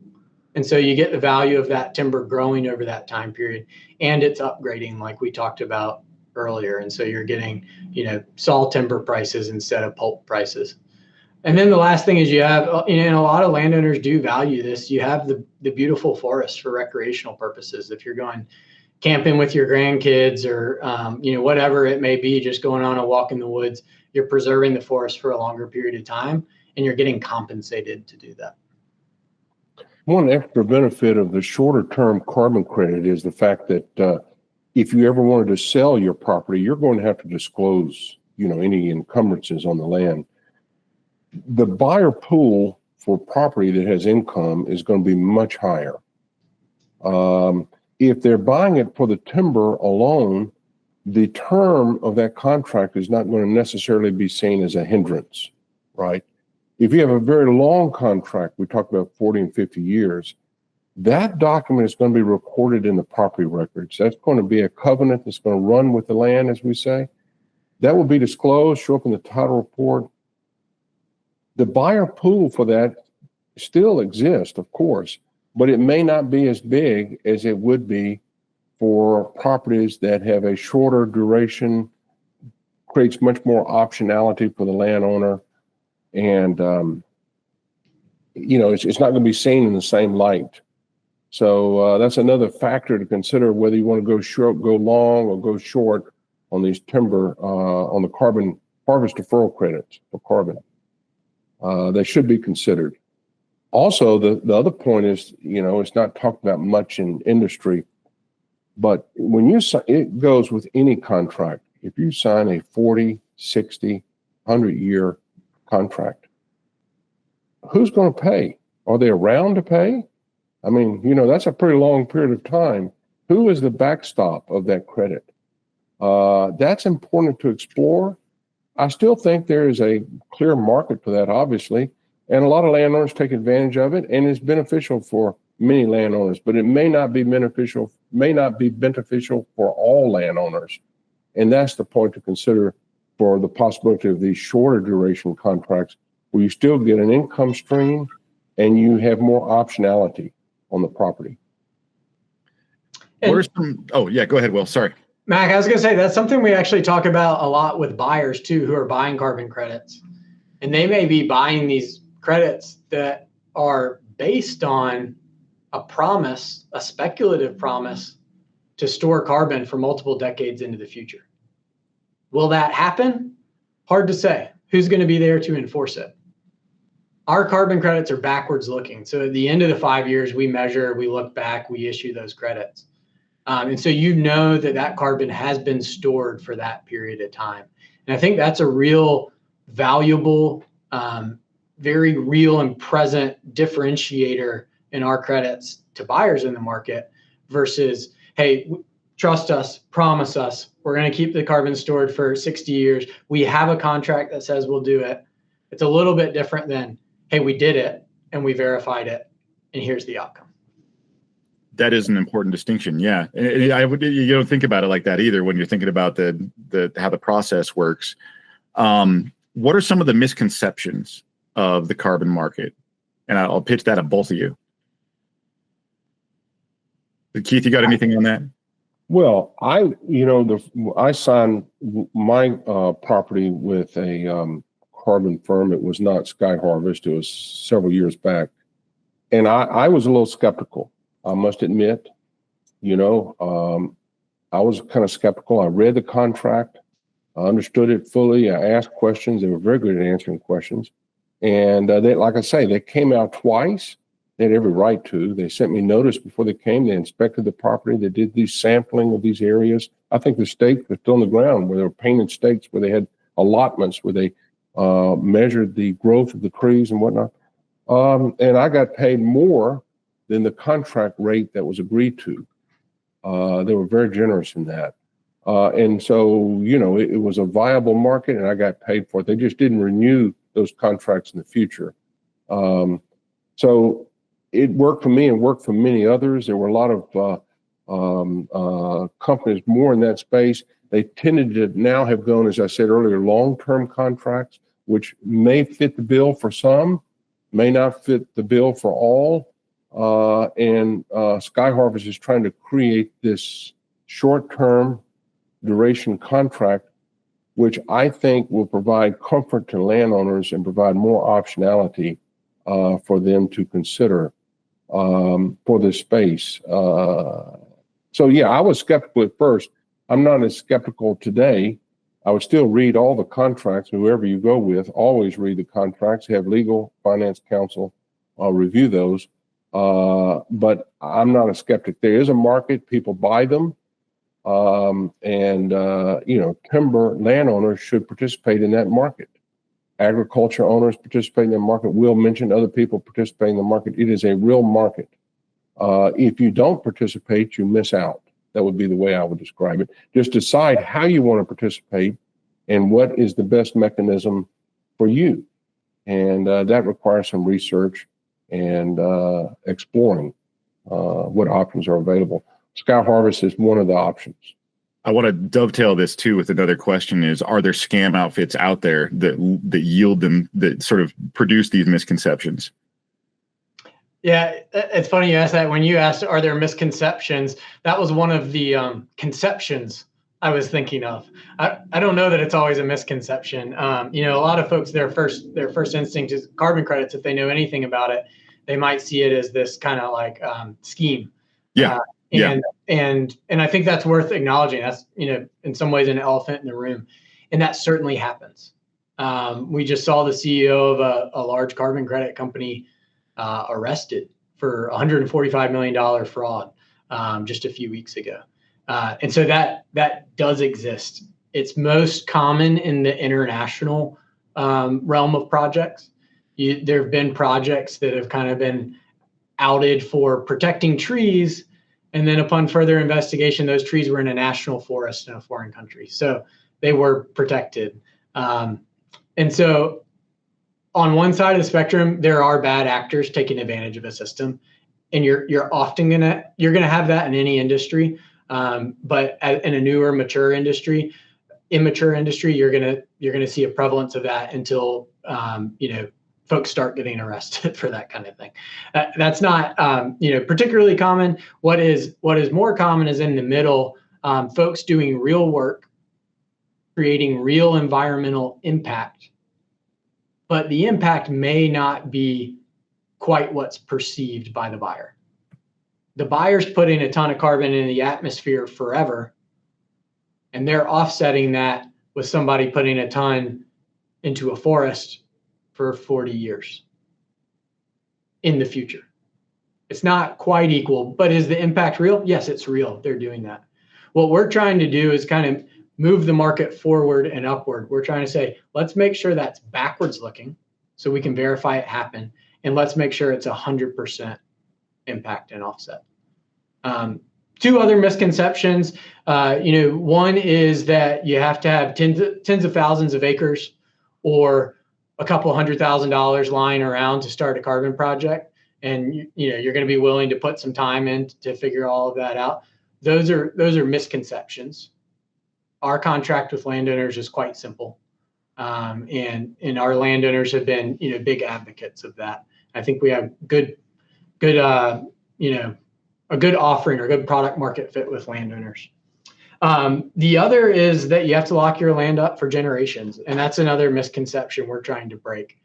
[SPEAKER 3] And so you get the value of that timber growing over that time period, and it's upgrading like we talked about earlier. And so you're getting, saw timber prices instead of pulp prices. And then the last thing is you have, a lot of landowners do value this. You have the beautiful forest for recreational purposes. If you're going camping with your grandkids or, whatever it may be, just going on a walk in the woods, you're preserving the forest for a longer period of time, and you're getting compensated to do that.
[SPEAKER 2] One extra benefit of the shorter term carbon credit is the fact that if you ever wanted to sell your property, you're going to have to disclose, any encumbrances on the land. The buyer pool for property that has income is going to be much higher. If they're buying it for the timber alone, the term of that contract is not going to necessarily be seen as a hindrance, right? If you have a very long contract, we talk about 40 and 50 years, that document is going to be recorded in the property records. That's going to be a covenant that's going to run with the land, as we say. That will be disclosed, show up in the title report. The buyer pool for that still exists, of course, but it may not be as big as it would be for properties that have a shorter duration, creates much more optionality for the landowner. And, it's not going to be seen in the same light. So that's another factor to consider whether you want to go short, go long, or go short on these timber, on the carbon harvest deferral credits for carbon. They should be considered. Also, the other point is, it's not talked about much in industry, but when it goes with any contract. If you sign a 40, 60, 100-year contract, who's going to pay? Are they around to pay? I mean, that's a pretty long period of time. Who is the backstop of that credit? That's important to explore. I still think there is a clear market for that, obviously, and a lot of landowners take advantage of it, and it's beneficial for many landowners, but it may not be beneficial for all landowners. And that's the point to consider for the possibility of these shorter duration contracts where you still get an income stream and you have more optionality on the property.
[SPEAKER 1] What are some, oh yeah, go ahead, Will, sorry.
[SPEAKER 3] Mac, I was going to say, that's something we actually talk about a lot with buyers too, who are buying carbon credits. And they may be buying these credits that are based on a promise, a speculative promise to store carbon for multiple decades into the future. Will that happen? Hard to say. Who's going to be there to enforce it? Our carbon credits are backwards looking. So at the end of the 5 years, we measure, we look back, we issue those credits. And so that carbon has been stored for that period of time. And I think that's a real valuable, very real and present differentiator in our credits to buyers in the market versus, hey, trust us, promise us, we're going to keep the carbon stored for 60 years. We have a contract that says we'll do it. It's a little bit different than, hey, we did it and we verified it, and here's the outcome.
[SPEAKER 1] That is an important distinction. Yeah. You don't think about it like that either when you're thinking about how the process works. What are some of the misconceptions of the carbon market? And I'll pitch that at both of you. Keith, you got anything on that?
[SPEAKER 2] Well, I signed my property with a carbon firm. It was not Sky Harvest. It was several years back. And I was a little skeptical, I must admit. I was kind of skeptical. I read the contract. I understood it fully. I asked questions. They were very good at answering questions. And they, like I say, they came out twice. They had every right to. They sent me notice before they came. They inspected the property. They did these sampling of these areas. I think the stakes were still on the ground, where they were painted stakes, where they had allotments, where they measured the growth of the trees and whatnot. And I got paid more than the contract rate that was agreed to. They were very generous in that. And so, it was a viable market, and I got paid for it. They just didn't renew those contracts in the future. So it worked for me and worked for many others. There were a lot of companies more in that space. They tended to now have gone, as I said earlier, long-term contracts, which may fit the bill for some, may not fit the bill for all. And Sky Harvest is trying to create this short-term duration contract, which I think will provide comfort to landowners and provide more optionality for them to consider for this space. So yeah, I was skeptical at first. I'm not as skeptical today. I would still read all the contracts, whoever you go with, always read the contracts, have legal finance counsel review those. But I'm not a skeptic. There is a market, people buy them. Timber landowners should participate in that market. Agriculture owners participate in the market. Will mentioned other people participate in the market. It is a real market. If you don't participate, you miss out. That would be the way I would describe it. Just decide how you want to participate and what is the best mechanism for you. And that requires some research and exploring what options are available. Sky Harvest is one of the options.
[SPEAKER 1] I want to dovetail this too with another question: are there scam outfits out there that yield them, that sort of produce these misconceptions?
[SPEAKER 3] Yeah, it's funny you asked that. When you asked, are there misconceptions, that was one of the conceptions I was thinking of. I don't know that it's always a misconception. A lot of folks, their first instinct is carbon credits. If they know anything about it, they might see it as this kind of like scheme.
[SPEAKER 1] Yeah.
[SPEAKER 3] And I think that's worth acknowledging. That's, in some ways an elephant in the room. And that certainly happens. We just saw the CEO of a large carbon credit company arrested for $145 million fraud just a few weeks ago. And so that does exist. It's most common in the international realm of projects. There have been projects that have kind of been outed for protecting trees, and then upon further investigation, those trees were in a national forest in a foreign country. So they were protected. And so on one side of the spectrum, there are bad actors taking advantage of a system. And you're often gonna have that in any industry. But in a newer, immature industry, you're gonna see a prevalence of that until folks start getting arrested for that kind of thing. That's not particularly common. What is more common is in the middle, folks doing real work, creating real environmental impact, but the impact may not be quite what's perceived by the buyer. The buyer's putting a ton of carbon in the atmosphere forever, and they're offsetting that with somebody putting a ton into a forest for 40 years in the future. It's not quite equal, but is the impact real? Yes, it's real. They're doing that. What we're trying to do is kind of move the market forward and upward. We're trying to say, let's make sure that's backwards looking so we can verify it happened. And let's make sure it's 100% impact and offset. Two other misconceptions. One is that you have to have tens of thousands of acres or a couple $100,000 lying around to start a carbon project. And you're going to be willing to put some time in to figure all of that out. Those are misconceptions. Our contract with landowners is quite simple. And our landowners have been, big advocates of that. I think we have a good offering or good product market fit with landowners. The other is that you have to lock your land up for generations. And that's another misconception we're trying to break.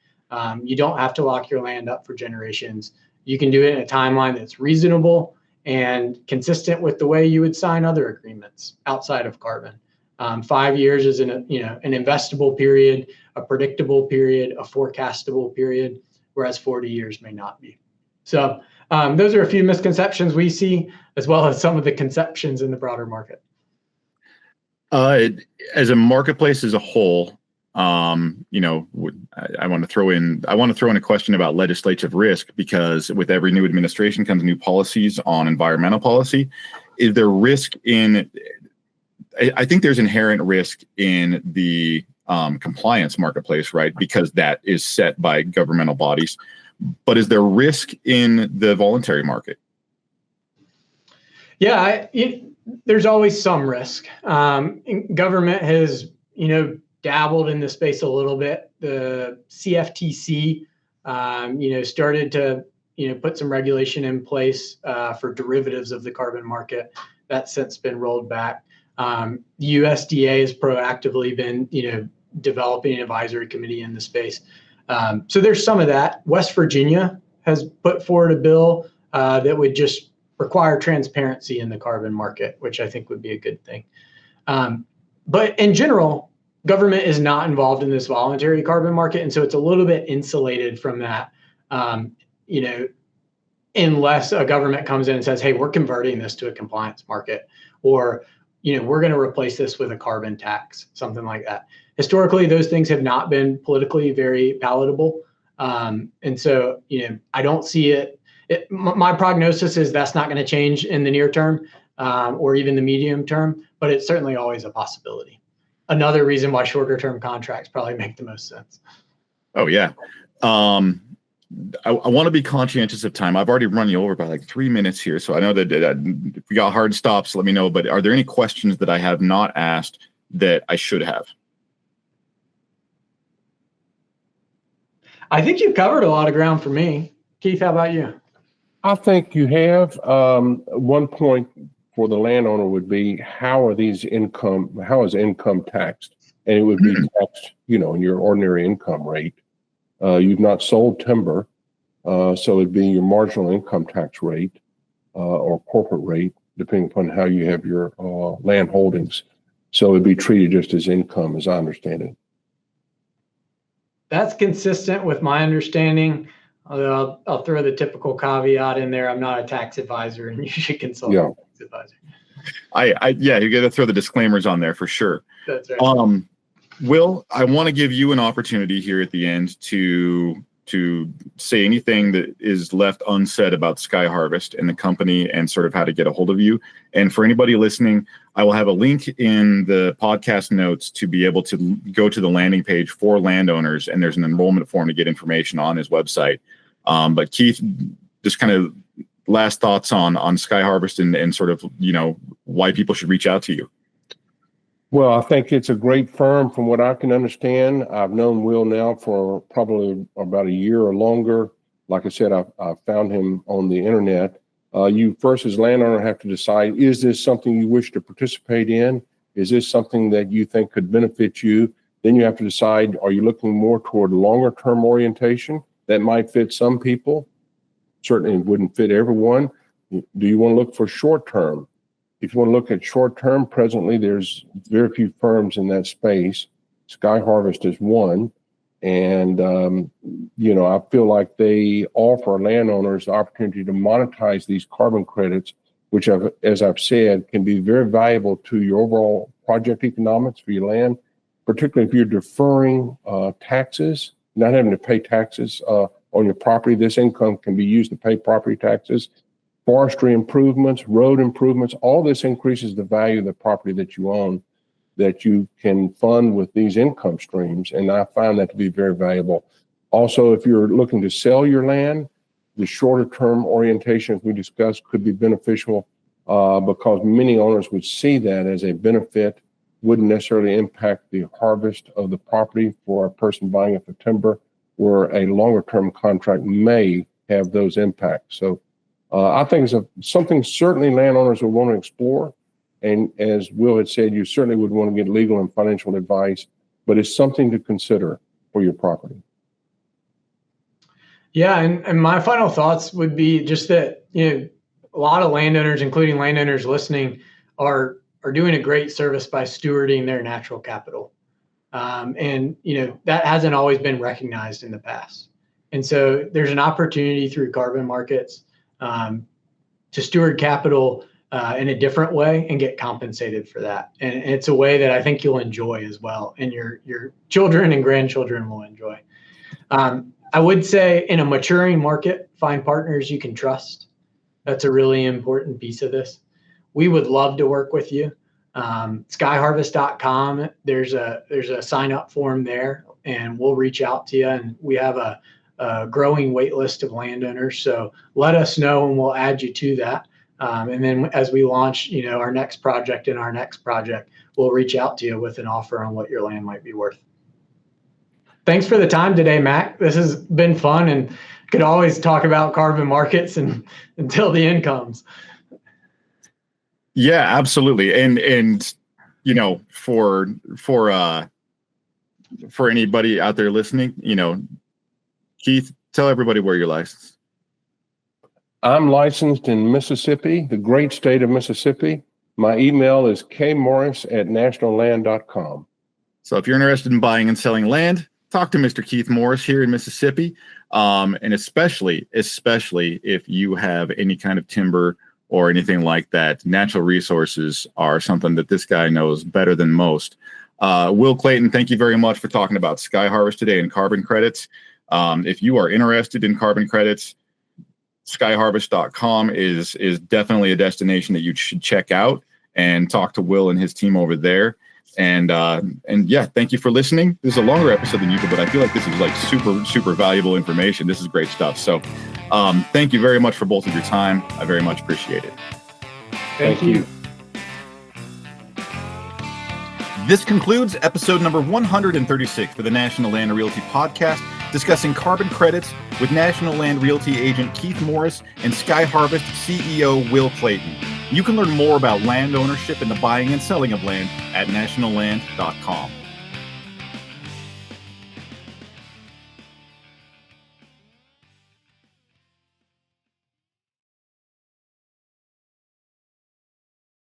[SPEAKER 3] You don't have to lock your land up for generations. You can do it in a timeline that's reasonable and consistent with the way you would sign other agreements outside of carbon. 5 years is an investable period, a predictable period, a forecastable period, whereas 40 years may not be. So those are a few misconceptions we see, as well as some of the conceptions in the broader market.
[SPEAKER 1] As a marketplace as a whole, I want to throw in a question about legislative risk, because with every new administration comes new policies on environmental policy. Is there risk in? I think there's inherent risk in the compliance marketplace, right? Because that is set by governmental bodies. But is there risk in the voluntary market?
[SPEAKER 3] Yeah, there's always some risk. Government has, dabbled in the space a little bit. The CFTC, started to, put some regulation in place for derivatives of the carbon market. That's since been rolled back. The USDA has proactively been, developing an advisory committee in the space. So there's some of that. West Virginia has put forward a bill that would just require transparency in the carbon market, which I think would be a good thing. But in general, government is not involved in this voluntary carbon market. And so it's a little bit insulated from that, unless a government comes in and says, hey, we're converting this to a compliance market, or, we're going to replace this with a carbon tax, something like that. Historically, those things have not been politically very palatable. And so, I don't see it. My prognosis is that's not going to change in the near term or even the medium term, but it's certainly always a possibility. Another reason why shorter term contracts probably make the most sense.
[SPEAKER 1] Oh, yeah. I want to be conscientious of time. I've already run you over by like 3 minutes here. So I know that if we got hard stops, let me know. But are there any questions that I have not asked that I should have?
[SPEAKER 3] I think you've covered a lot of ground for me. Keith, how about you?
[SPEAKER 2] I think you have. One point for the landowner would be, how is income taxed? And it would be taxed, in your ordinary income rate. You've not sold timber, so it'd be your marginal income tax rate or corporate rate, depending upon how you have your land holdings. So it'd be treated just as income, as I understand it.
[SPEAKER 3] That's consistent with my understanding. Although I'll throw the typical caveat in there. I'm not a tax advisor, and you should consult a tax advisor.
[SPEAKER 1] You got to throw the disclaimers on there for sure.
[SPEAKER 3] That's right.
[SPEAKER 1] Will, I want to give you an opportunity here at the end to say anything that is left unsaid about Sky Harvest and the company and sort of how to get a hold of you. And for anybody listening, I will have a link in the podcast notes to be able to go to the landing page for landowners, and there's an enrollment form to get information on his website. But Keith, just kind of last thoughts on Sky Harvest and sort of, why people should reach out to you.
[SPEAKER 2] Well, I think it's a great firm from what I can understand. I've known Will now for probably about a year or longer. Like I said, I found him on the internet. You first as landowner have to decide, is this something you wish to participate in? Is this something that you think could benefit you? Then you have to decide, are you looking more toward longer term orientation? That might fit some people. Certainly wouldn't fit everyone. Do you want to look for short term? If you want to look at short term, presently there's very few firms in that space. Sky Harvest is one. And, I feel like they offer landowners the opportunity to monetize these carbon credits, which, as I've said, can be very valuable to your overall project economics for your land, particularly if you're deferring taxes, not having to pay taxes on your property. This income can be used to pay property taxes. Forestry improvements, road improvements, all this increases the value of the property that you own, that you can fund with these income streams. And I find that to be very valuable. Also, if you're looking to sell your land, the shorter term orientation, as we discussed, could be beneficial because many owners would see that as a benefit, wouldn't necessarily impact the harvest of the property for a person buying it for timber, where a longer term contract may have those impacts. So I think it's something certainly landowners will want to explore. And as Will had said, you certainly would want to get legal and financial advice, but it's something to consider for your property.
[SPEAKER 3] Yeah, and my final thoughts would be just that, a lot of landowners, including landowners listening, are doing a great service by stewarding their natural capital. And that hasn't always been recognized in the past. And so there's an opportunity through carbon markets to steward capital in a different way and get compensated for that. And it's a way that I think you'll enjoy as well, and your children and grandchildren will enjoy. I would say in a maturing market, find partners you can trust. That's a really important piece of this. We would love to work with you. Skyharvest.com. There's a sign up form there, and we'll reach out to you. And we have a growing wait list of landowners. So let us know, and we'll add you to that. And then as we launch, our next project, we'll reach out to you with an offer on what your land might be worth. Thanks for the time today, Mac. This has been fun, and could always talk about carbon markets until the end comes.
[SPEAKER 1] Yeah, absolutely. And for anybody out there listening, Keith, tell everybody where you're licensed.
[SPEAKER 2] I'm licensed in Mississippi, the great state of Mississippi. My email is kmorris@nationalland.com.
[SPEAKER 1] So if you're interested in buying and selling land, talk to Mr. Keith Morris here in Mississippi. And especially if you have any kind of timber or anything like that, natural resources are something that this guy knows better than most. Will Clayton, thank you very much for talking about Sky Harvest today and carbon credits. If you are interested in carbon credits, skyharvest.com is definitely a destination that you should check out, and talk to Will and his team over there. And yeah, thank you for listening. This is a longer episode than usual, but I feel like this is like super valuable information. This is great stuff. So thank you very much for both of your time. I very much appreciate it.
[SPEAKER 3] Thank you.
[SPEAKER 1] This concludes episode number 136 for the National Land Realty podcast, discussing carbon credits with National Land Realty agent Keith Morris and Sky Harvest CEO Will Clayton. You can learn more about land ownership and the buying and selling of land at nationalland.com.